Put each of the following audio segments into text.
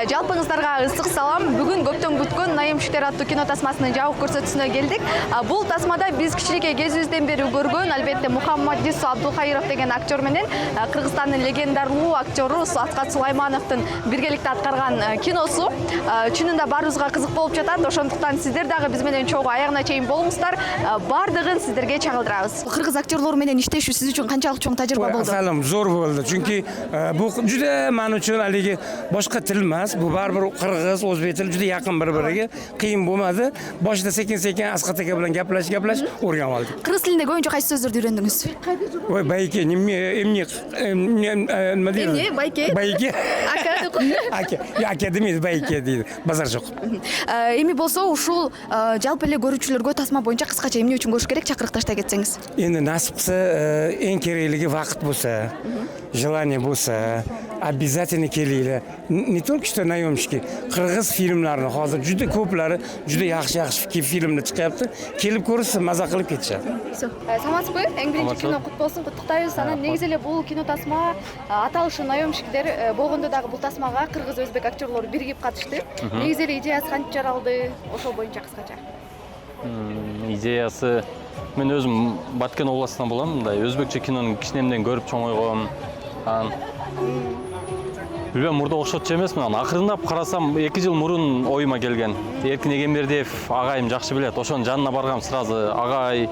Жалпыңыздарга ысык салам. Бүгүн көптөн күткөн Наемшиктер аттуу кино тасмасынын жабык көрсөтүүсүнө келдик. Бул тасмада биз кичинекей кезибизден бери көргөн, албетте Мухаммадис Абдулхайров деген актер менен Кыргызстандын легендарлуу актеру Асхат Сулаймановдун биргеликте аткарган киносу чынында баарыбызга кызык болуп жатат. Ошондуктан сиздер дагы биз менен чогуу аягына чейин болуңуздар. Бардыгын сиздерге чагылдырабыз. Кыргыз актерлору менен иштешүү сиз үчүн канчалык чоң тажрыйба болду? Салам, зор болду. Чүнки бул жүдө мен үчүн алиги башка тил эмес. Бул бар бир кыргыз, өзбек тили жүдө якын бири-бириге. Кыйын болмады. Башында секин-секин Асхат ака менен геплешип o'rganib oldik. Кыргыз тилинде көбүнчө кайсы сөздөрдү үйрөндүңүз? Ой, байке, нема дейт? Байке. Байке. Ака. Ака демейт, байке дейт. Базар жок. Эми болсо ушул жалпы эле көрүүчүлөргө тасма боюнча кыскача эмне үчүн көрүш керек, чакырык таштай кетсеңиз. Эми насип кылса, эң керектиги вакыт болса, желание болса, обязательно келели. Не только что наемщики, кыргыз фильмларны азыр жүдө көплөрү жүдө жакшы фильмдер чыгыпты. Келип көрсө маза кылып кетишет. Саламатсызбы? Эң биринчи кино кут болсун, куттуктайбыз. Анан негизи эле бул кино тасма аталышы наемщиктер болгондо дагы бул тасмага кыргыз өзбек актерлору биригип катышты. Негизи эле идеясы кантип жаралды? Ошол боюнча кыскача. Идеясы мен өзүм Баткен областынан болам, мындай өзбекче кинону кичинемден көрүп чоңойгом. Билбейм, мурда окшотчу эмесмин. Акырындап карасам 2 жыл мурун оюма келген. Эркин Эгембердиев агайым жакшы билет. Ошонун жанына баргам сразу. Агай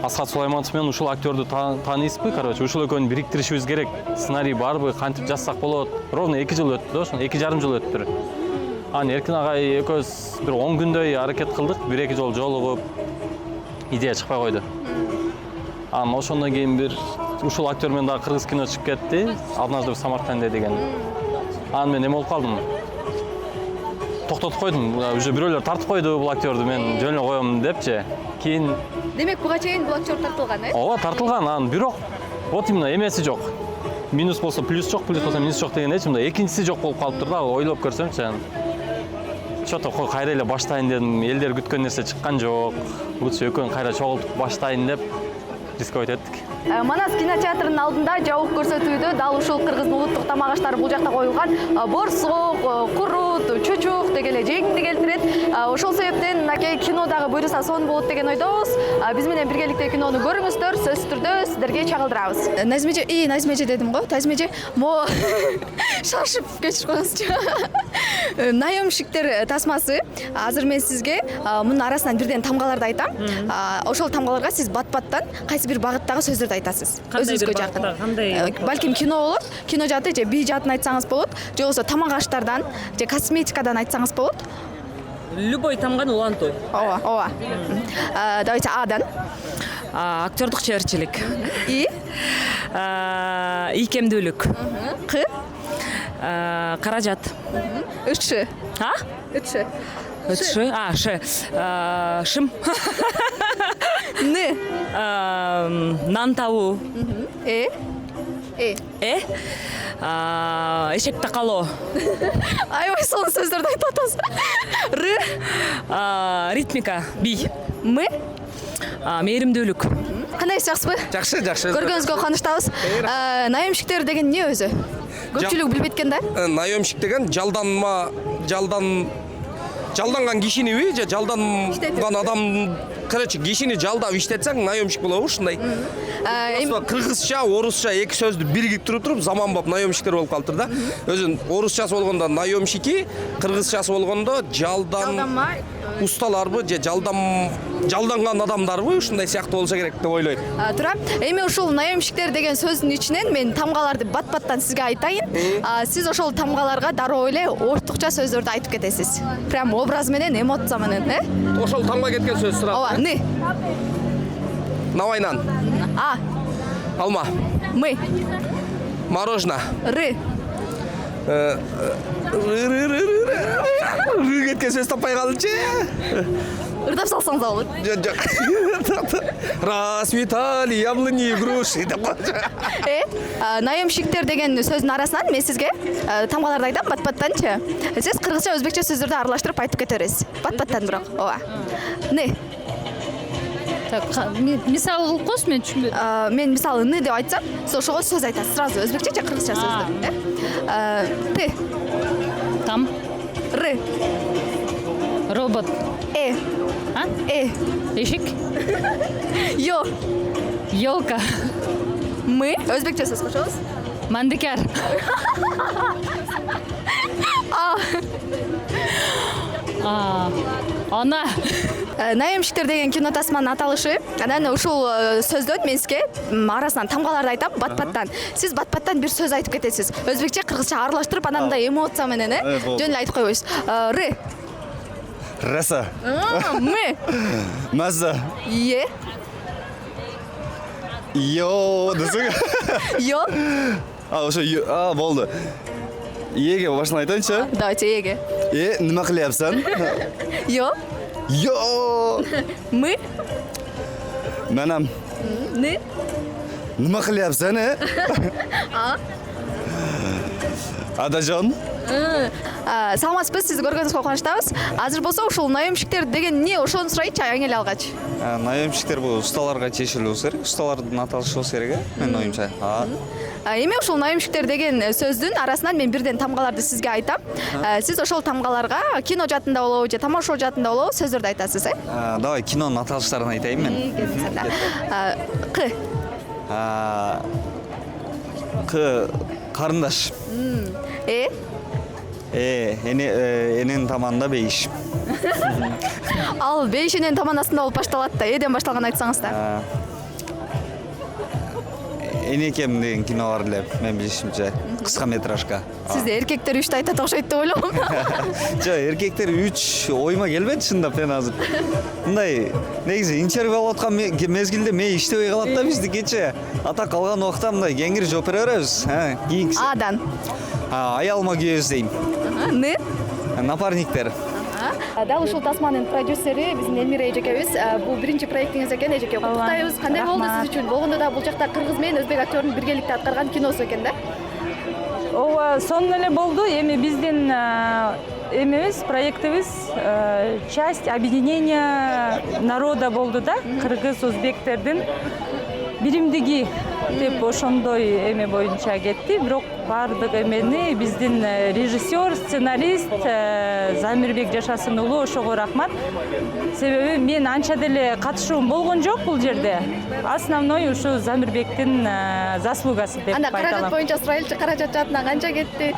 Асхат Сулайманов менен ушул актерду тааныйсызбы? Короче, ушул экөөнү бириктиришибиз керек. Сценарий барбы, кантип жазсак болот? Ровно 2 жыл өттү, ошо 2,5 жыл өттү. Эркин агай экөөбүз бир 10 күндөй аракет кылдык, 1-2 жолу жолугуп идея чыкпай койду. Ошондон кийин бир ушул актер менен дагы кыргыз кино чыгып кетти. Однажды в Самарканде деген. Мен эме болуп калдым. Токтотуп койдум. Уже бирөөлөр тартып койду бул актерду, мен жөн эле коем депчи. Кийин Демек, буга чейин бул актер тартылган, Ооба, тартылган. Бирок вот именно эмеси жок. Минус болсо плюс жок, плюс болсо минус жок деген эчимде. Экинчиси жок болуп калыптыр да, ойлоп көрсөмчү. Чото кайра эле баштайын дедим. Элдер күткөн нерсе чыккан жок. Лучше экөөнү кайра чогултуп баштайын деп рисковать эттик. Манас кинотеатрынын алдында жабык көрсөтүүдө дал ушул кыргыздын улуттук тамак аштары бул жакта коюлган. Борсок, курут, чучук деген эле жегинди келтирет. Ошол себептен аке кино дагы буйруса сонун болот деген ойдобуз. Биз менен биргеликте кинону көрүңүздөр, сөзсүз түрдө сиздерге чагылдырабыз. Назмеже дедим го. Назмеже мо шашып кечирип коесузчу. Наемщиктер тасмасы азыр мен сизге мунун арасынан бирден тамгаларды айтам. Ошол тамгаларга сиз бат-баттан кайсы бир багыттагы сөздөрдү айтасыз. Өзүңүзгө жакын. Балким кино болот, кино жаты же бий жатын айтсаңыз болот, же болбосо тамак аштардан же косметикадан айтсаңыз болот. Любой тамганы улантуу. Ооба. Давайте Адан. Актердук чеберчилик. И ийкемдүүлүк. К. Каражат. Ышчы. Ышчы. Шы. Шым. Ны. Нан табуу. Эшек такалоо. Аябай сонун сөздөрдү айтып атасыз. Р. Ритмика. Бий. Мы. Мээримдүүлүк. Кандайсыз, жакшысызбы? Жакшы. Көргөнүзгө кубанычтабыз. Наемщиктер деген эмне өзү? Көпчүлүк билбейт экен да? Наемщик деген жалданган кишиниби же жалданган адам, короче, кишини жалдап иштетсең наемщик болобу, ушундай. Кыргызча, орусча эки сөздү биригип туруп заманбап наемщиктер болуп калыптыр да. Өзүн орусчасы болгондо наемщики, кыргызчасы болгондо жалданма усталарбы же жалданган адамдарбы, ушундай сыяктуу болсо керек деп ойлойм. Туура. Эми ушул наемщиктер деген сөздүн ичинен мен тамгаларды бат-баттан сизге айтайын. Сиз ошол тамгаларга дароо эле ортукча сөздөрдү айтып кетесиз. Прям образ менен, эмоция менен, Ошол тамга кеткен сөз сурап. Ооба, ны. Навайнан. Алма. Мы. Мороженое. Ры. Кеткен сөз таппай калдычы. Ырдап салсаңыз болот. Жок. Расцветали яблони, груши деп коёчу. Наемщиктер деген сөздүн арасынан мен сизге тамгаларды айтам бат-баттанчы. Сиз кыргызча, өзбекче сөздөрдү аралаштырып айтып кете бересиз. Бат-баттан бирок. Ооба. Ны. Мисал кылып коесуз, мен түшүнбөдүм. Мен мисалы ны деп айтсам, сиз ошого сөз айтасыз. Сразу өзбекче же кыргызча сөздү. Ты. Там. Р. Робот. А? Эшик. Ё. Елка. Мы. Өзбекче сөз кошобуз. Мандикар. Ана. Наемшиктер деген кино тасманын аталышы. Анан ушул сөздөн мен сизге арасынан тамгаларды айтам бат-баттан. Сиз бат-баттан бир сөз айтып кетесиз. Өзбекче, кыргызча аралаштырып, анан да эмоция менен, жөн эле айтып койбойсуз. Р. Раса. Мы. Маза. Е. Йо. Ё. Ошо болду. Эге башынан айтайынчы. Давайте эге. Нема кылыпсың? Ё. Йо. Мы. Менам. Ны. Нема кылыпсың? Адажон. Саламатсызбы, сизди көргөнүбүзгө кубанычтабыз. Азыр болсо ушул наемшиктер деген эмне, ошону сурайчы аң эле алгач. Наемщиктер бул усталарга чечилүү болуш керек. Усталардын аталышы болуш керек, менин оюмча. Эми ушул наемшиктер деген сөздүн арасынан мен бирден тамгаларды сизге айтам. Сиз ошол тамгаларга кино жаатында болобу же тамошо жаатында болобу сөздөрдү айтасыз, Давай кинонун аталыштарын айтайын мен. К. К карындаш. Энен таманда бейиш. Ал бейишинен таманасында болуп башталат да, эден башталган айтсаңыз да. Энекем деген кино бар эле, мен билишимче, кыска метражка. Сизде эркектер 3 айтат окшойт деп ойлогом. Жок, эркектер 3 оюма келбеди чындап мен азыр. Мындай негизи интервью алып аткан мезгилде мен иштебей калат да биздикече. Ата калган убакта мындай кеңири жооп бере беребиз. Кийинкиси. Адан. Аялыма күйөөз дейм. Ны. Напарниктер. Дал ушул тасманын продюсери биздин Элмира эжекебиз. Бул биринчи проектиңиз экен, эжеке. Куттуктайбыз. Кандай болду сиз үчүн? Болгондо да бул жакта кыргыз менен өзбек актёрунун биргеликте аткарган киносу экен да? Ооба, сонун эле болду. Эми биздин эмебиз, проектибиз часть объединения народа болду да. Кыргыз өзбектердин биримдиги деп ошондой эме боюнча кетти. Бирок баардык эмени биздин режиссер, сценарист Замирбек Жашасын уулу ошого рахмат. Себеби мен анча деле катышуум болгон жок бул жерде. Основной ушу Замирбектин заслугасы деп Анда айталам. каражат боюнча сурайлычы, каражат жаатынан канча кетти?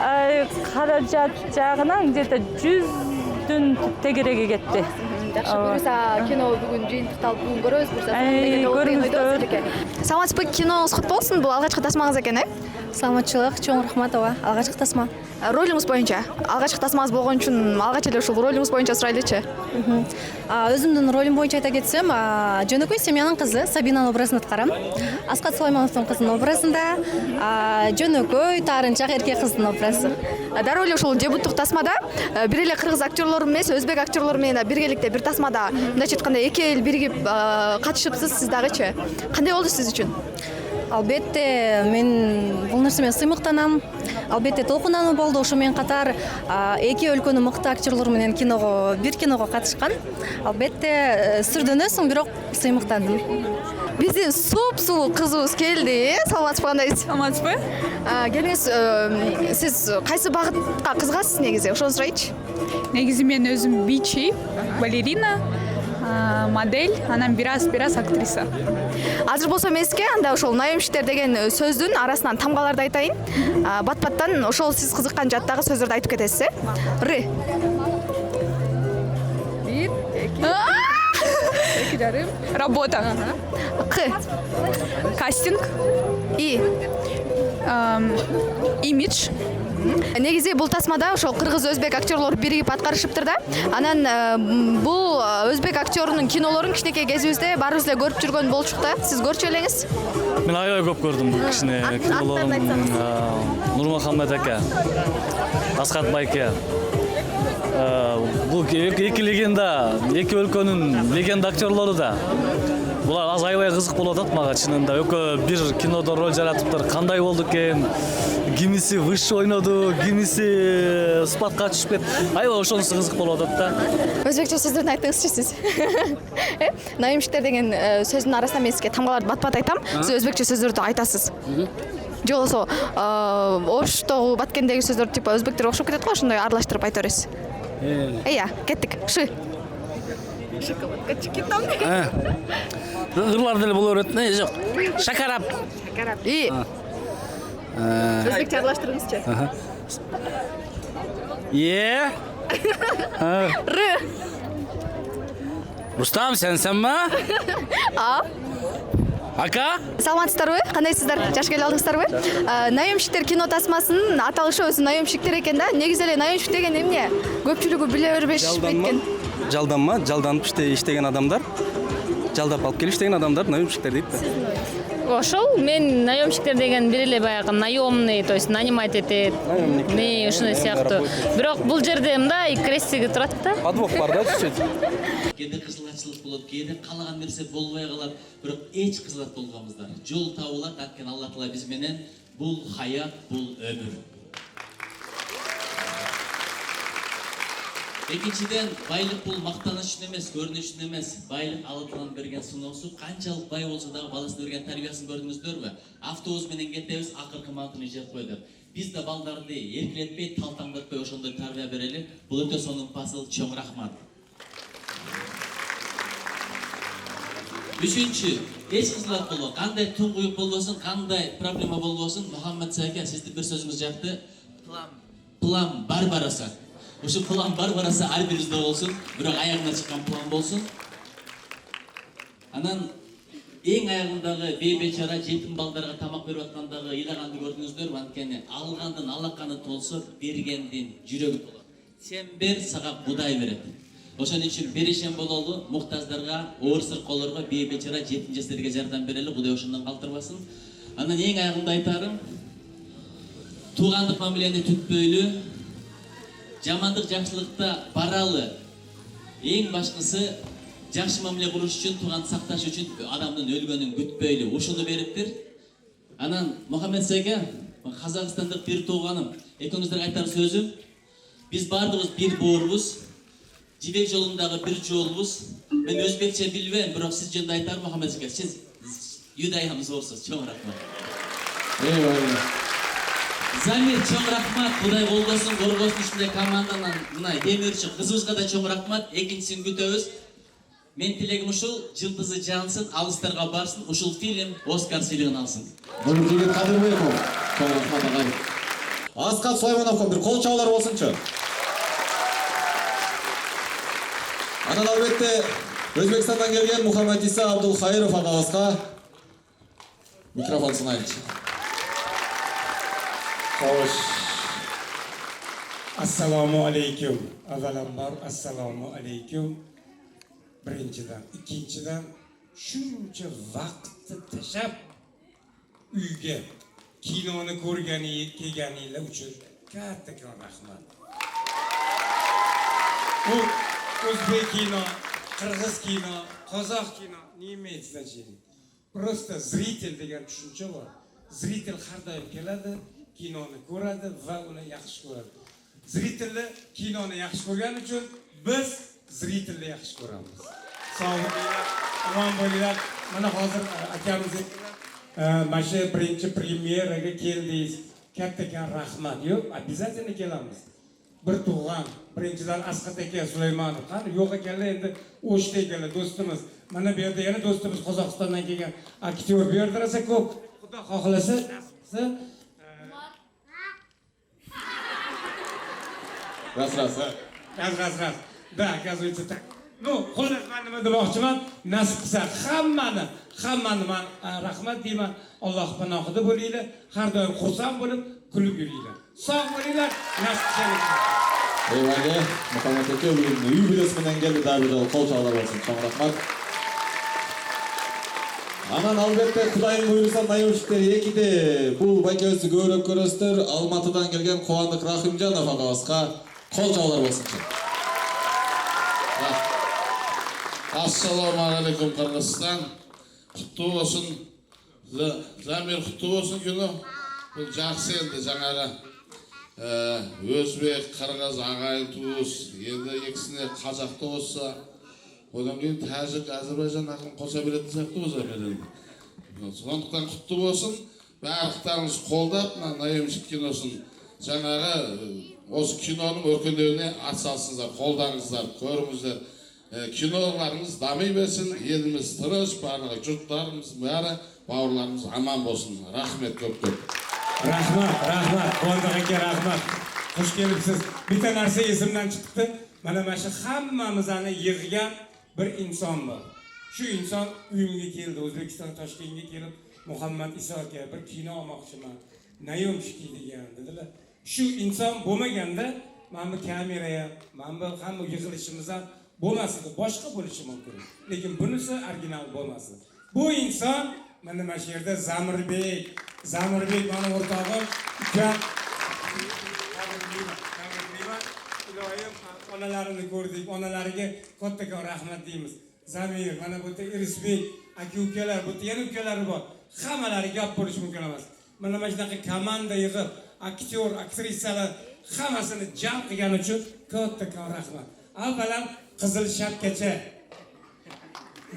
Каражат жагынан где-то 100-дүн тегереги кетти. Жакшы, буюрса кино бүгүн жыйынтыкталып бүгүн көрөбүз. Көрүңүздөр. Саламатсызбы, киноңуз кут болсун. Бул алгачкы тасмаңыз экен, Саламатчылык, чоң рахмат ооба. Алгачкы тасма. Ролуңуз боюнча, алгачкы тасмаңыз болгон үчүн алгач эле ушул ролуңуз боюнча сурайлычы. Өзүмдүн ролум боюнча айта кетсем, жөнөкөй семьянын кызы Сабинанын образын аткарам. Аскат Сулаймановдун кызынын образында, жөнөкөй таарынчак эркек кыздын образы. Дароо эле ушул дебюттук тасмада бир эле кыргыз актерлор эмес, өзбек актерлор менен биргеликте бир тасмада мындайча айтканда эки эл биригип катышыпсыз, сиз дагычы. Кандай болду сиз үчүн? Албетте, мен бул нерсе менен сыймыктанам. Албетте толкунануу болду. Ошо менен катар эки өлкөнүн мыкты актерлор менен бир киного катышкан. Албетте сүрдөнөсүң, бирок сыймыктандым. Биздин суп-сулуу кызыбыз келди. Саламатсызбы, кандайсыз? Саламатсызбы? Келиңиз, сиз кайсы багытка кызыгасыз негизи? Ошону сурайчы. Негизи мен өзүм бичи, балерина, модель, анан бираз актриса. Азыр болсо мен сизге анда ошол наемшиктер деген сөздүн арасынан тамгаларды айтайын. Бат-баттан ошол сиз кызыккан жаттагы сөздөрдү айтып кетесиз, Р. 1, 2 жарым. Работа. К. Кастинг. И. Имидж. Негизи бул тасмада ошол кыргыз өзбек актерлор биригип аткарышыптыр да. Анан бул өзбек актёрунун кинолорун кичинекей кезибизде баарыбыз эле көрүп жүргөн болчук да. Сиз көрчү элеңиз? Мен аябай көп көрдүм бул кишини кинолорун. Нурмахамед ака, Аскат байке. Бул эки легенда, эки өлкөнүн легенда актерлору да. Булар аз аябай кызык болуп атат мага чынында. Экөө бир кинодо роль жаратыптыр. Кандай болду экен? Кимиси высший ойноду, кимиси спатка түшүп кетти. Аябай ошонусу кызык болуп атат да. Өзбекче сөздөрдү айтыңызчы сиз. Наемшиктер деген сөздүн арасынан мен сизге тамгаларды бат-бат айтам. Сиз өзбекче сөздөрдү айтасыз. Же болбосо Оштогу Баткендеги сөздөр типа өзбектер окшоп кетет го, ошондой аралаштырып айта бересиз. Иә, кеттік. Шы. Шоколадка чекитам. Ырлар деле боло берет. Жок. Шакарап. Шакарап. И. Өзбекче аралаштырыңызчы. Р. Рустам, сенсенби? Ака? Саламатсыздарбы? Кандайсыздар? Жаш келе алдыңыздарбы? Наемщиктер кино тасмасынын аталышы өзү наемщиктер экен да. Негизи эле наемщик деген эмне? Көпчүлүгү биле бербешпейт экен. Жалданма, жалданып иштеген адамдар, жалдап алып келип иштеген адамдар наемщиктер дейт да. Ошол мен наемщиктер деген бир эле баягы наемный, то есть нанимать этет. Не, ушундай сыяктуу. Бирок бул жерде мындай крестиги турат да. Подвох бар да, чуть-чуть. Кээде кызылатчылык болот, кээде каалаган нерсе болбой калат, бирок эч кызылат болгонбуздар. Жол табылат, анткени Алла Таала биз менен бул хаят, бул өмүр. Экинчиден, байлык бул мактаныч үчүн эмес, көрүнүш үчүн эмес. Байлык Алла Тааланын берген сыноосу, канчалык бай болсо дагы баласына берген тарбиясын көрдүңүздөрбү? Автобус менен кетебиз, акыркы мантыны жеп койдук. Биз да балдарды эркелетпей, талтаңдатпай ошондой тарбия берели. Бул өтө сонун пасыл, чоң рахмат. Үчүнчү, эч кызылат болбо, кандай туңгуюк болбосун, кандай проблема болбосун, Мухаммед Саке, сиздин бир сөзүңүз жакты. План бар бараса. Ошо план бар бараса ар бирибизде болсун, бирок аягына чыккан план болсун. Анан эң аягындагы бейбечара жетим балдарга тамак берип аткандагы ыйлаганды көрдүңүздөрбү? Анткени алгандын алаканы толсо, бергендин жүрөгү толот. Сен бер, сага Кудай берет. Ошон үчүн беришен бололу, муктаждарга, оор сыркоолорго, бейбечара жетим-жестерге жардам берели, Кудай ошондон калтырбасын. Анан эң аягында айтарым, туугандык мамилени түтпөйлү, жамандык жакшылыкта баралы. Эң башкысы жакшы мамиле кылыш үчүн, тууганды сакташ үчүн адамдын өлгөнүн күтпөйлү. Ушуну бериптир. Анан Мухаммед Саке, Казакстандык бир тууганым, экөөңүздөргө айтар сөзүм, биз бардыгыбыз бир боорбуз, жибек жолундагы бир жолбуз. Мен өзбекче билбейм, бирок сиз жөнүндө айтарым, Мухаммед Саке, сиз юдаямыз орсуз, чоң рахмат. Замир, чоң рахмат, Кудай колдосун, коргосун ушундай команданын мына демирчи кызыбызга да чоң рахмат. Экинчисин күтөбүз. Мен тилегим ушул, жылдызы жансын, алыстарга барсын, ушул фильм Оскар сыйлыгын алсын. Нурмутбек Кадырбеков, чоң рахмат агай. Аскат Сулаймановго бир кол чабуулар болсунчу. Анан албетте Өзбекстандан келген Мухаммед Иса Абдулхайров агабызга микрофон сунайынчы. Xo'sh. Assalomu alaykum. Avvalambor assalomu alaykum. Birinchidan, ikkinchidan shuncha vaqtni tashab uyga kinoni kelganinglar uchun kattakon rahmat. Bu o'zbek kino, qirg'iz kino, qozoq kino не имеет значения. Просто зритель degan tushuncha bor. Zritel har doim keladi, kinoni ko'radi va uni yaxshi ko'radi. Zritelni kinoni yaxshi ko'rgani uchun biz zritelni yaxshi ko'ramiz. Sog' bo'linglar, omon bo'linglar. Mana hozir akamiz mana shu birinchi premyeraga keldingiz. Kattakon rahmat. Yo'q, обязательно kelamiz. Bir tug'an, birinchidan Asqat aka Sulaymonov, qani yo'q ekanlar, endi o'shda ekanlar do'stimiz. Mana bu yerda yana do'stimiz Qozog'istondan kelgan aktyor bu yerda rosa ko'p. Xudo xohlasa, Ras. Da, оказывается так. Ну, xullas men nima demoqchiman? Nasib qilsa hammani men rahmat deyman. Alloh panohida bo'linglar. Har doim xursand bo'lib, kulib yuringlar. Sog' bo'linglar. Nasib qilsa. Eyvallah, Muhammed aka bugun uy bilesinden geldi daha bir kol çağlar olsun. Çok rahmat. Anan albatta Kudayın buyursa nayoshikleri ekide bu bakıyorsu görüp görüstür. Almatıdan gelgen Kuandık Rahimcanov agabızga kol çağlar olsun. Assalamu alaikum Kırgızistan. Kutlu olsun. Zamir kutlu olsun günü. Bu жақсы елді жаңағы Өзбек, Қырғыз, ағайын туыс, енді екісіне қазақты болса, одан кейін тәжік, Әзербайжан ақын қоса беретін сияқты болса береді. Сондықтан құтты болсын, барлықтарыңыз қолдап, наемшік киносын жаңағы осы киноның өркендеуіне атсалысыңыздар, қолдаңыздар, көріңіздер. Киноларыңыз дами берсін, еліміз тыныш, барлығы жұрттарымыз бәрі, бауырларымыз аман болсын. Рахмет көп-көп. Рахмат, Қуандық әке, рахмат. Қош келіпсіз. Bitta narsa esimdan chiqdi. Mana shu hammamizni yig'gan bir inson bor. Shu inson uyimga keldi, O'zbekiston Toshkentga kelib, Muhammad Iso aka bir kino olmoqchiman. Nayomshki degan dedilar. Shu inson bo'lmaganda mana bu kamera ham, mana bu hamma yig'ilishimiz ham bo'lmasdi, boshqa bo'lishi mumkin. Lekin bunisi original bo'lmasdi. Bu inson mana shu yerda Zamirbek mana o'rtog'im, ukam. Iloyim, onalarini ko'rdik, onalariga katta rahmat deymiz. Zamir, mana bu yerda Irisbek, aka-ukalar, bu yerda yana ukalari bor. Hammalariga gap bo'lishi mumkin emas. Mana shunaqa komanda yig'ib, aktyor, aktrisalar hammasini jam qilgani uchun katta rahmat. Avvalan Qizil Shapkacha,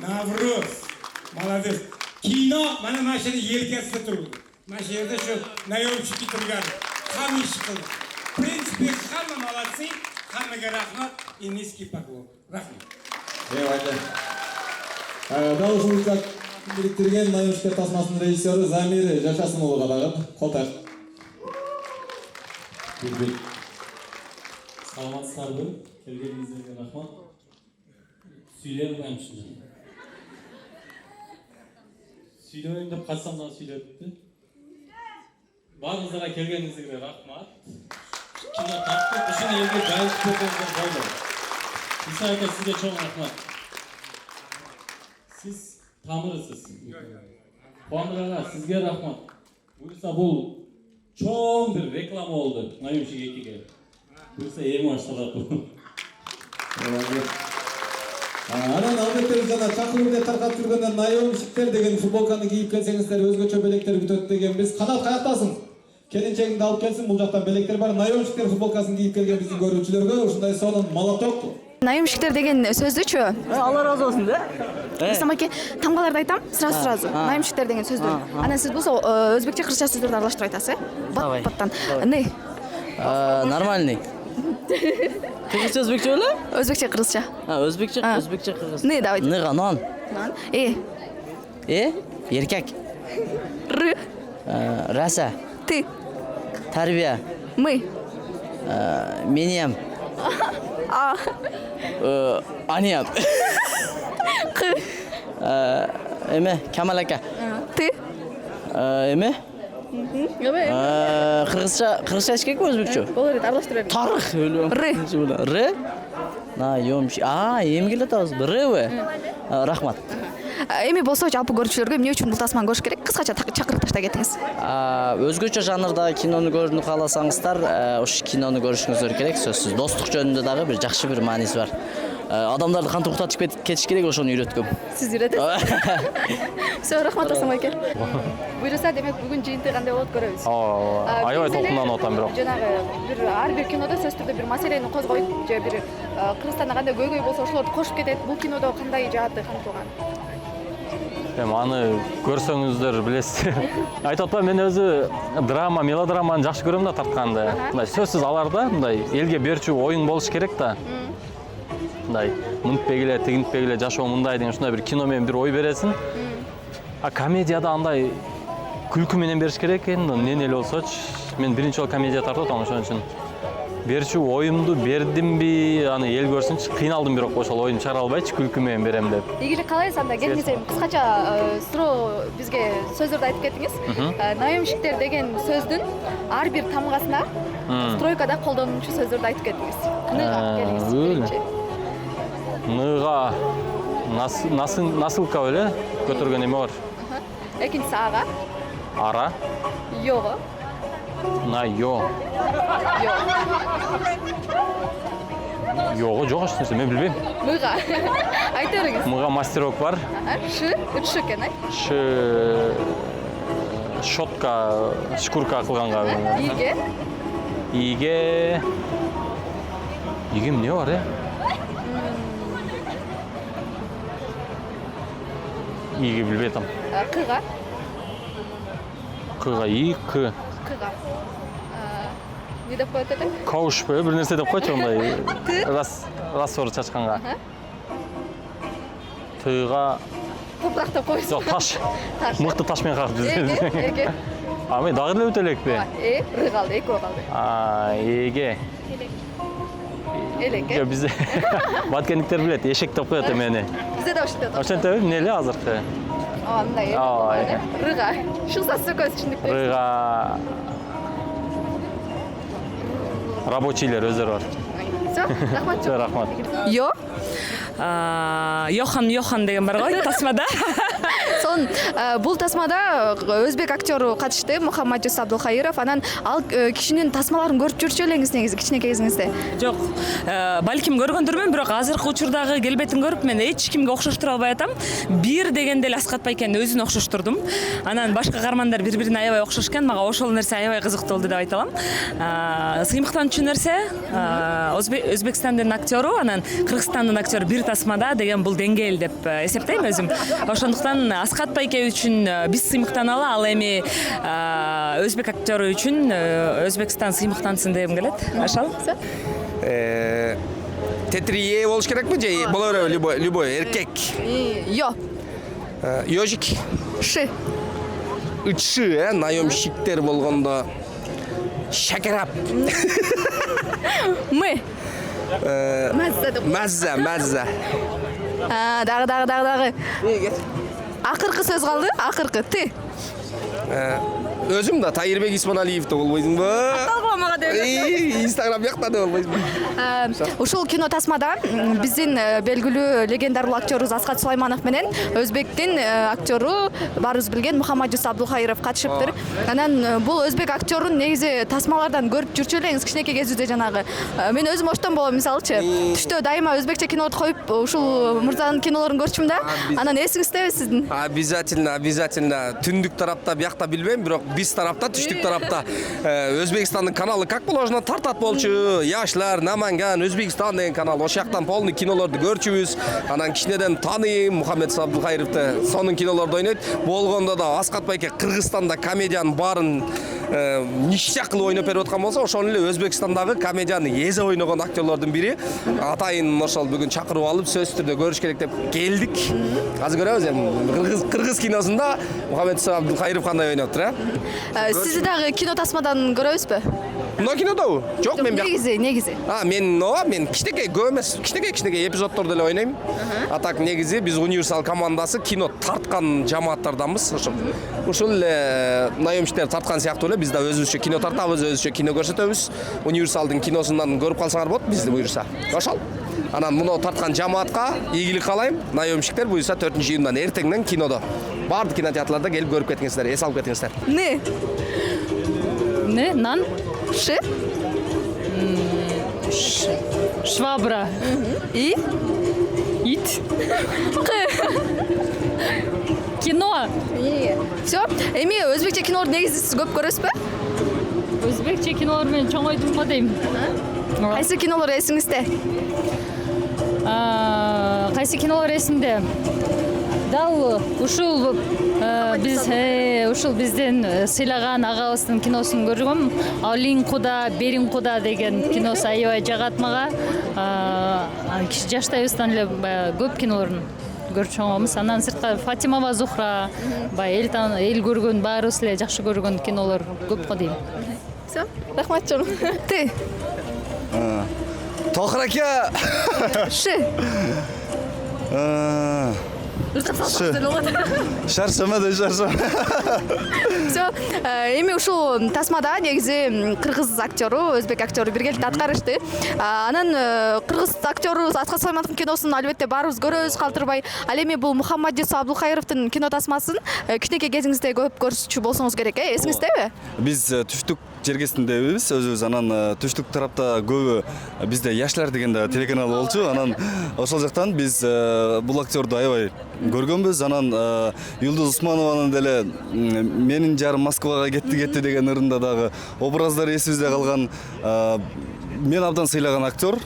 Navruz, молодец. Kino mana shu yelkasida turibdi. Mana shu yerda shu Nayomshki turgan. Hamma ish qildi. В принципе, hamma молодцы, hammaga rahmat, и низкий поклон. Rahmat. Дауысымызға біріктірген Найомшки тасмасының режиссері Замир Жашасымұлыға дағып, қолтақ. Саламатсыздар бі, келгеніңіздерге рахмат. Сөйлер қоймышын. Сөйлеуін деп қатсамдан сөйлепті. Бағыңыздарға келгеніңіздерге рахмат. Кино тапты, үшін елге жайып көргеніңіздер болды. Иса ака, сізге чоң рахмат. Siz tamırısız. Puanlara sizge rahmat. Buyursa bu çok bir reklam oldu. Nayomshki ekiga. Buyursa eğim açtılar bu. Анан албеттер жана чакыруудай таркап жүргөндө Nayomshkiler деген футболканы кийип келсеңиздер өзгөчө белектер күтөт дегенбиз. Канат каяктасың? Келинчегиңди алып келсин, бул жактан белектер бар. Nayomshkiler футболкасын кийип келген биздин көрүүчүлөргө ушундай сонун молоток. Nayomshkiler деген сөздүчү? Allah razı olsun de. Ислам аке, тамгаларды айтам, сразу. Nayomshkiler деген сөздүр. Анан сиз болсо өзбекче, кыргызча сөздөрдү аралаштырып айтасыз, э? Баттан. Не? Нормальный. Кыргызча, өзбекче беле? Өзбекче, кыргызча. Өзбекче, кыргызча. Не, давайте. Ныга, нон. Нон. Еркек. Ры. Раса. Ты. Тарбия. Мы. Менем. Анем. Кы. Эме, Камал ака. Ты. Эме? Кыргызча эчкек өзбекче? Болор эт, аралаштырып берем. Тарых. Ры. Nayomshki. Эми келет атабыз. Рыбы. Рахмат. Эми болсо жалпы көрүүчүлөргө эмне үчүн бул тасманы көрүш керек? Кыскача чакырып таштай кетиңиз. Өзгөчө жанрда кинону көрүүнү кааласаңыздар, ушу кинону көрүшүңүздөр керек, сөзсүз. Достук жөнүндө дагы бир жакшы бир мааниси бар. Адамдарды кантип уктатып кетиш керек, ошону үйрөткөм. Сиз үйрөтөсүз. Все, рахмат Ислам аке. Буюрса, демек бүгүн жыйынты кандай болот көрөбүз. Аябай толкундан атам бирок. Жанагы ар бир кинодо сөз түрдө бир маселени козгойт, же бир Кыргызстанда кандай көйгөй болсо ошолорду кошуп кетет. Бул кинодо кандай жааты камтылган? Аны көрсөңүздөр билесиз. Айтып атпайм, мен өзү драма, мелодраманы жакшы көрөм да тартканды. Мындай сөзсүз аларда мындай элге берчү оюң болуш керек да. Мындай мынтпей келе, тигинтпей келе жашоо мындай деген ушундай бир кино менен бир ой бересиң. Комедияда андай күлкү менен бериш керек экен, эмне эле болсочу. Мен биринчи жолу комедия тартып атам, ошон үчүн берчү оюмду бердимби, аны эл көрсүнчү. Кыйналдым бирок ошол оюмду чыгара албайчы, күлкү менен берем деп. Игили калайсыз анда? Келиңиз, кыскача суроо бизге сөздөрдү айтып кетиңиз. Nayomshkiler деген сөздүн ар бир тамгасына стройкада колдонуучу сөздөрдү айтып кетиңиз. Ныга келиңиз. Ныга насылка беле көтөргөн эме бар. Экинчиси ага. Ара. Його. Його жок эч нерсе, мен билбейм. Мыга. Айта бериңиз. Мыга мастерок бар. Ш, үч экен, э? Шотка, шкурка кылганга. Иге эмне бар, э? Иге билбей атам. Кыга. И, К. Кыга. Не деп коет эле? Коушпы, бир нерсе деп койчу ондай. Рассор чачканга. Тыга Топурак деп койсуң. жок, таш. Мыкты таш менен кагып Эге, эге. А мен дагы эле өтө элекпи? Ры калды, эки ой калды. Эге. Элеке. Жок, бизде баткендиктер билет, эшек деп коет эмени. Бизде да ошентип атат. Ошентеби, эмне эле азыркы? Андай. Рыга. Шылса сөкөс түшүндүк. Рыга рабочийлер өздөрү бар. Всё, рахмат. Рахмат. Йо. Йохан деген бар ғой тасмада. Сон бул тасмада өзбек актеру катышты, Мухаммадюс Абдулхайыров. Анан ал кишинин тасмаларын көрүп жүрчү элеңиз негизи кичинекей кезиңизде. Жок, балким көргөндүрмүн, бирок азыркы учурдагы келбетин көрүп мен эч кимге окшоштура албай атам. Бир дегенде эле Аскат байкени өзүнө окшоштурдум. Анан башка каармандар бири-бирине аябай окшош экен, мага ошол нерсе аябай кызыктуу болду деп айта алам. Сыймыктанчу нерсе Өзбекстандын актеру, анан Кыргызстандын актеру бир тасмада деген бул деңгээл деп эсептейм өзүм. Ошондуктан Аскат байке үчүн биз сыймыктаналы, ал эми өзбек актеру үчүн Өзбекстан сыймыктансын дегим келет. Ашал? Тетрие болуш керекпи же боло береби любой эркек? Йо. Ёжик. Ши. Ычы, наемщиктер болгондо шакарап. Мы. Мазза. Дагы. Акыркы сөз калды, акыркы. Ты. Өзүм да Тайырбек Исманалиев да болбойсуңбу? Мага деп. Инстаграм жакта да болбойсуңбу? Ушул кино тасмада биздин белгилүү легендарлуу актерубуз Аскат Сулайманов менен өзбектин актеру баарыбыз билген Мухаммадюс Абдулхайыров катышыптыр. Анан бул өзбек актерун негизи тасмалардан көрүп жүрчү элеңиз кичинекей кезүдө жанагы. Мен өзүм оштон болом, мисалычы. Түштө дайыма өзбекче кинолорду коюп, ушул мырзанын кинолорун көрчүм да. Анан эсиңиздеби сиздин? Обязательно. Түндүк тарапта биякта билбейм, бирок биз тарапта, түштүк тарапта Өзбекстандын каналы как положено тартат болчу. Яшлар, Наманган, Өзбекстан деген канал. Ошол жактан полный кинолорду көрчүбүз. Анан кичинеден тааныйм Мухаммад Абдулхайыровду. Сонун кинолорду ойнойт. Болгондо да Аскат байке Кыргызстанда комедиянын баарын ништяк кылып ойноп берип аткан болсо, ошол эле Өзбекстандагы комедияны эзе ойногон актерлордун бири. Атайын ошол бүгүн чакырып алып сөзсүз түрдө көрүш керек деп келдик. Азыр көрөбүз эми кыргыз киносунда Мухаммад Абдулхайыров кандай ойноптур, Сизди дагы кино тасмадан көрөбүзбү? Мына кинодобу? Жок, мен негизи. Мен кичинекей көп эмес, кичинекей эпизоддордо эле ойнойм. А так негизи биз универсал командасы кино тарткан жамааттарданбыз. Ушул эле наемщиктер тарткан сыяктуу эле биз да өзүбүзчө кино тартабыз, өзүбүзчө кино көрсөтөбүз. Универсалдын киносунан көрүп калсаңар болот, бизди буюрса. Ошол. Анан муну тарткан жамаатка ийгилик каалайм. Наемщиктер буюрса 4-июндан эртеңден кинодо. Бардык кинотеатрларда келип көрүп кетиңиздер, эс алып кетиңиздер. Не? Нан? Ши? Швабра. И? Ит. Кино. Все. Эми өзбекче кинолорду негизи сиз көп көрөсүзбү? Өзбекче кинолор менен чоң ойдум го дейм. Кайсы кинолор эсиңизде? Кайсы кинолор эсимде? Дал ушул биздин сыйлаган агабыздын киносун көргөм. Алин Куда, Берин Куда деген киносу аябай жагат мага. Кичи жаштайыбыздан эле көп кинолорун көрүп чоңойбуз. Анан сыртка Фатимова Зухра, эл көргөн, баарыбыз эле жакшы көргөн кинолор көп го дейм. Всё, рахмат чоң. Ты? Тохир ака. Ши? Шаршама. Все, эми ушул тасмада негизи кыргыз актеру, өзбек актеру биргеликте аткарышты. Анан кыргыз актеру Аскат Сулаймановдун киносун албетте баарыбыз көрөбүз калтырбай. Ал эми бул Мухаммадюс Абдулхайыровдун кино тасмасын кичинекей кезиңизде көп көрсөтчү болсоңуз керек, эсиңиздеби? Биз түштүк жергесиндебиз өзүбүз. Анан түштүк тарапта көбү бизде Яшлар деген да телеканал болчу. Анан ошол жактан биз бул актерду аябай көргөнбүз. Анан Юлдуз Усманованын деле менин жарым Москвага кетти деген ырында дагы образдар эсибизде калган. Мен абдан сыйлаган актер.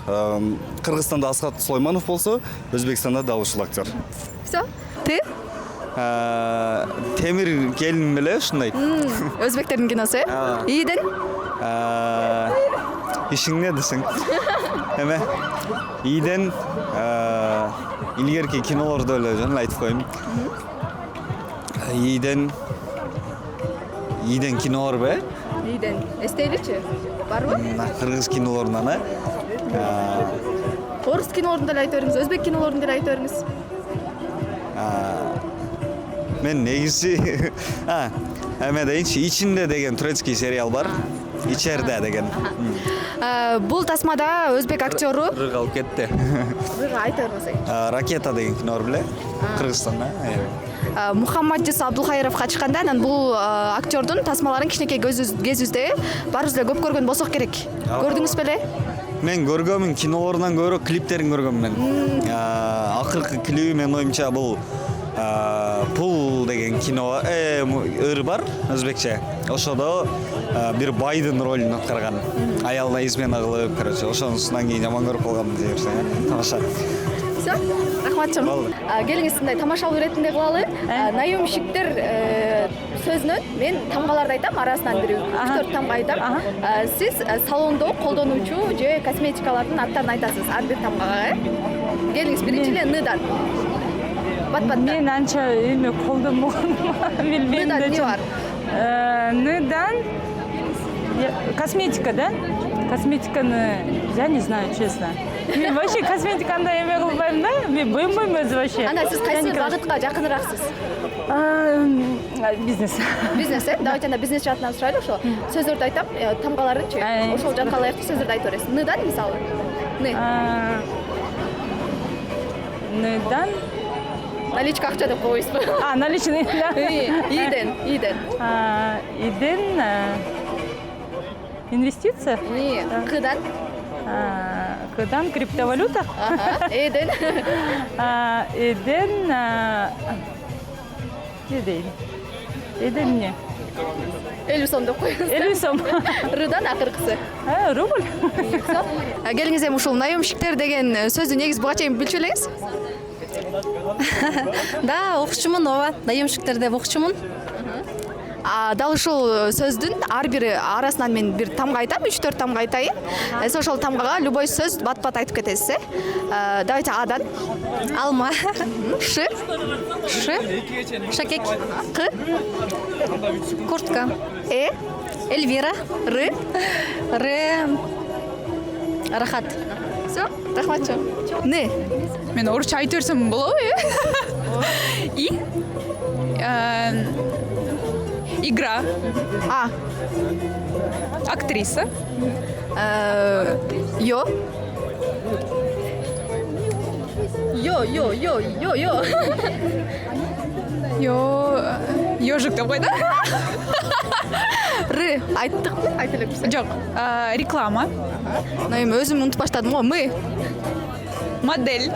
Кыргызстанда Аскат Сулайманов болсо, Өзбекстанда дал ушул актер. Все. Ты? Темир келин беле ушундай. Өзбектердин киносу. Ийден? ишиң не десең? Эме ийден илгерки кинолорду эле жөн айтып коеюн. Ийден кино барбы? Ийден. Эстейличи? Барбы? Кыргыз кинолорунан, Орус кинолорун деле айтып бериңиз, өзбек кинолорун деле айтып бериңиз. Мен негизи эме дейинчи, ичинде деген турецкий сериал бар. Ичерде деген. Бул тасмада өзбек актеру Рыг алып кетти. Рыга айтып берсең. Ракета деген кино бар беле? Кыргызстанда. Мухаммаджис Абдулхайров качканда, анан бул актердун тасмаларын кичинекей кезибизде баарыбыз эле көп көргөн болсок керек. Көрдүңүз беле? Мен көргөмүн, кинолорунан көрө клиптерин көргөм мен. Акыркы клиби мен оюмча бул Пул деген кино ыр бар өзбекче. Ошодо бир байдын ролун аткарган. Аялына измена кылып, короче, ошонусунан кийин жаман көрүп калгам дегенсиң, тамаша. Всё, рахматчым. Келиңиз мындай тамашалуу иретинде кылалы. Наемщиктер сөзүнөн мен тамгаларды айтам, арасынан бир 3-4 тамга айтам. Сиз салондо колдонуучу же косметикалардын аттарын айтасыз ар бир тамгага. Келиңиз биринчиден Ныдан. Мен анча эме колдонбогом. Билбейм. Ныдан не бар? Ныдан косметика, да? Косметиканы я не знаю, честно. Мен вообще косметиканы эме кылбайм да. Мен боймойм өзү вообще. Анда сиз кайсы багытка жакынырааксыз? Бизнес. Бизнес, давайте анда бизнес жаатынан сурайлы ошо. Сөздөрдү айтам, тамгаларынчы. Ошол жакка ылайыктуу сөздөрдү айтып бересиз. Ныдан мисалы. Ныдан наличка акча деп койсузбу? Наличный, да. Ийден. Ийден инвестиция? Кыдан? Кыдан криптовалюта? Эден? Эден Эден эмне? 50 сом деп коюңуз. 50 сом. Рыдан акыркысы. Рубль. Келиңиз эми ушул наемщиктер деген сөздү негизи буга чейин билчү элеңиз? Да, окучумун, ооба. Наемщиктер деп окучумун. Дал ушул сөздүн ар бири арасынан мен бир тамга айтам, 3-4 тамга айтайын. Сиз ошол тамгага любой сөз бат-бат айтып кетесиз, Давайте Адан. Алма. Ш. Шакек. К. Куртка. Эльвира. Р. Рахат. Всё, рахматчы. Не? Мен орусча айтып берсем болобу? Игра. Актриса. Йо. Ёжик деп койду. Р. Айттык, айта элекпиз. Жок. Реклама. Эми өзүм унутуп баштадым го. Мы. Модель.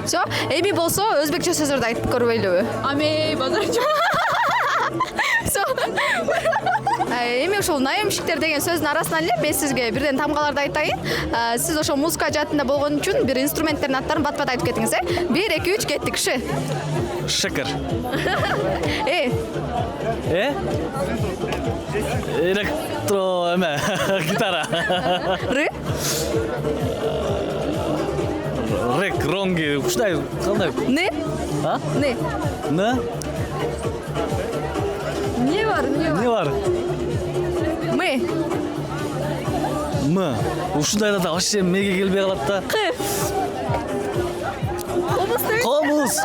Всё, эми болсо өзбекче сөздөрдү айтып көрбөйлүбү? Амей базарчы. Всё. Эми ушул наемщиктер деген сөздүн арасынан эле мен сизге бирден тамгаларды айтайын. Сиз ошол музыка жаатында болгон үчүн бир инструменттердин аттарын бат-бат айтып кетиңиз, 1, 2, 3 кеттик. Ш. Шекер. Электро эме гитара. Р. Рек, ронги, ушундай кандай? Не? Не. Не? Не бар? Не бар? Мы. М. Ушундай да вообще меге келбей калат да. Q.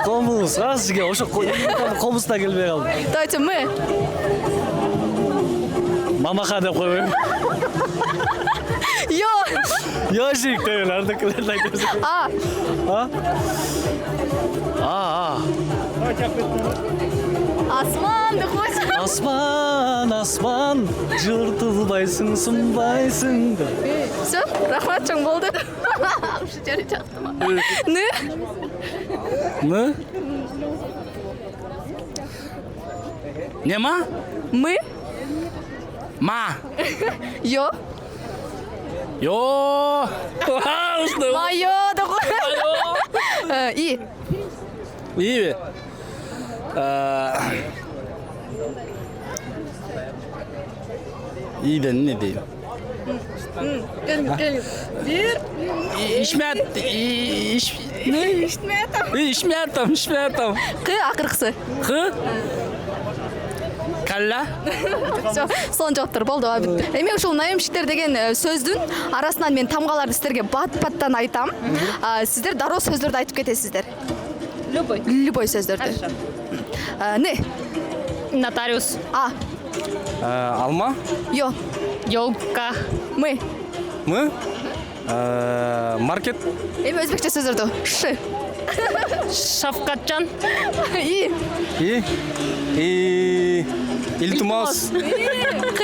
Комус. Сизге ошо комус да келбей калды. Давайте мы. Мамаха деп койбойм. Ёжик деп ардыкыларды айтабыз. Асман деп койсуң. Асман, жыртылбайсың, сынбайсың. Всё, рахматчың болду. Ушу жери жактыма. Не? Нема? Мы. Ма. Йо. Майо деп койсуң. И. И. Ийден не дейм? Бир. Ишметом. К акыркысы. Х. Калла. Все, сон жооптор болду. Эми ушул наемщиктер деген сөздүн арасынан мен тамгаларды сиздерге бат-баттан айтам. Сиздер дароо сөздөрдү айтып кетесиздер. Любой сөздөрдү. Не? Нотариус. А. Алма. Ё. Ёлка. Мы. Мы. Маркет. Эми өзбекче сөздөрдү. Ш. Шафкатчан. И. Илтимос. К.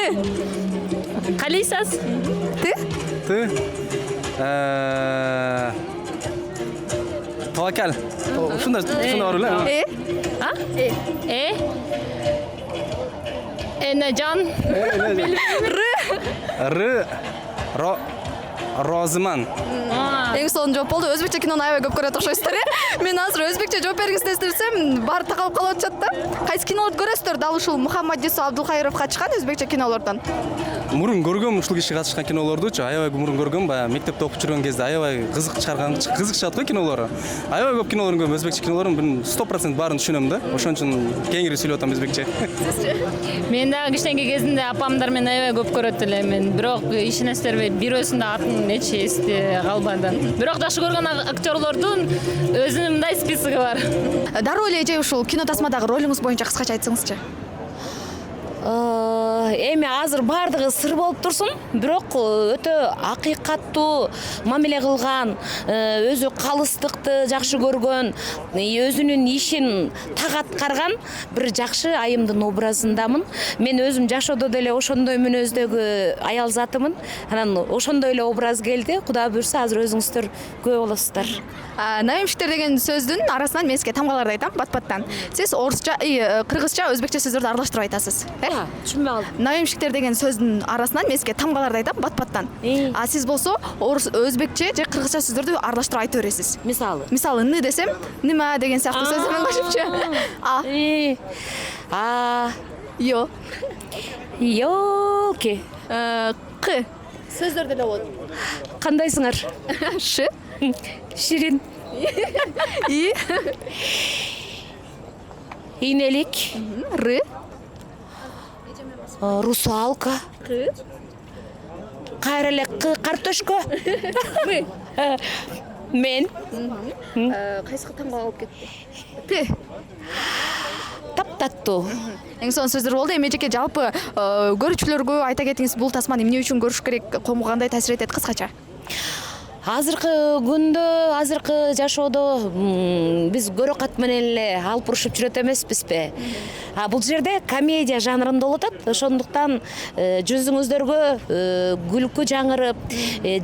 Калисас. Ты. Тавакал. Шундай бар эле. А? Энежан. Розыман. Эң сонун жооп болду. Өзбекче кинону аябай көп көрөт окшойсуздар, Мен азыр өзбекче жооп бергенсине десем, баары такалып калып атышат да. Кайсы кинолорду көрөсүздөр? Дал ушул Мухаммад Жусуп Абдулкайыров катышкан өзбекче кинолордон. Мурун көргөм ушул киши катышкан кинолордучу, аябай мурун көргөм, баягы мектепте окуп жүргөн кезде аябай кызык чыгат го кинолору. Аябай көп кинолорун көргөм, өзбекче кинолорун 100% баарын түшүнөм да. Ошон үчүн кеңири сүйлөп атам өзбекче. Мен дагы кичинекей кезинде апамдар менен аябай көп көрөт элемин. Бирок ишенесиздерби, бирөөсүнүн атын эч эсте калбады. Бирок жакшы көргөн актерлордун өзүнүн мындай списоги бар. Дароо эле эже ушул кино тасмадагы ролуңуз боюнча кыскача айтсаңызчы. Эми азыр бардыгы сыр болуп турсун, бирок өтө акыйкаттуу мамиле кылган, өзү калыстыкты жакшы көргөн, өзүнүн ишин так аткарган бир жакшы айымдын образындамын. Мен өзүм жашоодо деле ошондой мүнөздөгү аял затымын. Анан ошондой эле образ келди. Кудай буйрса азыр өзүңүздөр күбө болосуздар. Наемщиктер деген сөздүн арасынан мен сизге тамгаларды айтам бат-баттан. Сиз орусча, кыргызча, өзбекче сөздөрдү аралаштырып айтасыз. Түшүнбөй калдым. Наемщиктер деген сөздүн арасынан мен сизге тамгаларды айтам бат-баттан. А сиз болсо өзбекче же кыргызча сөздөрдү аралаштырып айта бересиз. Мисалы, ны десем, нима деген сыяктуу сөздөрдөн кошупчу. Ё. Ёлки. К. Сөздөр деле болот. Кандайсыңар? Ш. Ширин. И. Инелик. Р. Русалка. К. Кайра эле картошка. Мы. Мен. Кайсыкы тамга алып кетти? П. Таптаттуу. Эң сонун сөздөр болду. Эми жеке жалпы көрүүчүлөргө айта кетиңиз, бул тасманы эмне үчүн көрүш керек, кому кандай таасир этет кыскача? Азыркы күндө, азыркы жашоодо биз көрөкат менен эле алып урушуп жүрөт эмеспизби? Бул жерде комедия жанрында болуп атат. Ошондуктан жүзүңүздөргө күлкү жаңырып,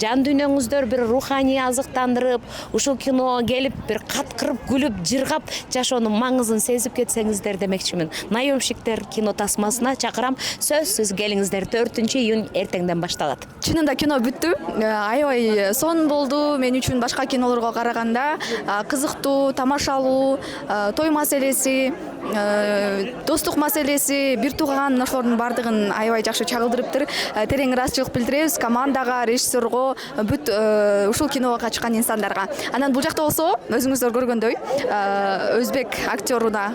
жан дүйнөңүздөр бир руханий азыктандырып, ушул кино келип бир каткырып, күлүп, жыргап, жашоонун маңызын сезип кетсеңиздер демекчимин. Наемщиктер кино тасмасына чакырам. Сөзсүз келиңиздер. 4-июнь эртеңден башталат. Чынында кино бүттү. Аябай сонун болду. Мен үчүн башка кинолорго караганда кызыктуу, тамашалуу, той маселеси, достук маселеси, бир тууган ошолордун бардыгын аябай жакшы чагылдырыптыр. Терең ыраазычылык билдиребиз командага, режиссерго, бүт ушул киного катышкан инсандарга. Анан бул жакта болсо, өзүңүздөр көргөндөй, өзбек актеруна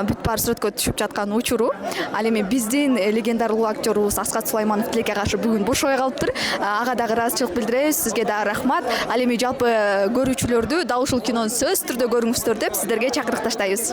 бүт баары сүрөткө түшүп жаткан учуру. Ал эми биздин легендардуу актерубуз Асхат Сулайманов тилекке каршы бүгүн бошой калыптыр. Ага дагы ыраазычылык билдиребиз. Сизге дагы рахмат. Ал эми жалпы көрүүчүлөрдү дал ушул кинону сөзсүз түрдө көрүңүздөр деп сиздерге чакырык таштайбыз.